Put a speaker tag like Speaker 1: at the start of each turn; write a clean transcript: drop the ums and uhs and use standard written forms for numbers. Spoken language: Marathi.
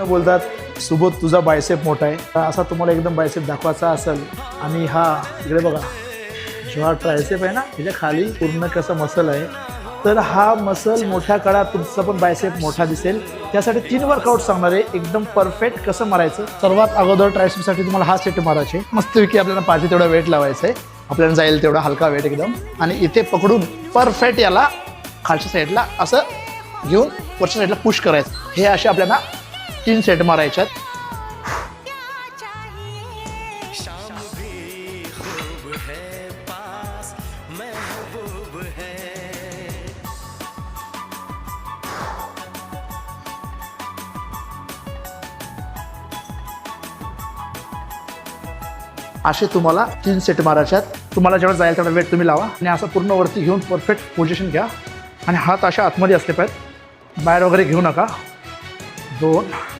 Speaker 1: बोलतात सुबोध तुझा बायसेप मोठा आहे, तर असा तुम्हाला एकदम बायसेप दाखवायचा असेल आणि हा इकडे बघा जो हा ट्रायसेप आहे ना त्याच्या खाली पूर्ण कसं मसल आहे, तर हा मसल मोठ्या काळात तुमचा पण बायसेप मोठा दिसेल. त्यासाठी 3 वर्कआउट सांगणार आहे एकदम परफेक्ट कसं मारायचं. सर्वात अगोदर ट्रायसेपसाठी तुम्हाला हा सेट मारायचे. मस्तपैकी आपल्याला पाहिजे तेवढा वेट लावायचा आहे, आपल्याला जाईल तेवढा हलका वेट एकदम, आणि इथे पकडून परफेक्ट याला खालच्या साईडला असं घेऊन वरच्या साईडला पुश करायचं. हे असे आपल्याला 3 सेट मारायच्यात. असे तुम्हाला 3 सेट मारायच्यात. तुम्हाला जेवढं जाईल तेवढा वेट तुम्ही लावा आणि असं पूर्ण वरती घेऊन परफेक्ट पोझिशन घ्या आणि हात अशा आतमध्ये असले पाहिजेत, बाहेर वगैरे घेऊ नका. 2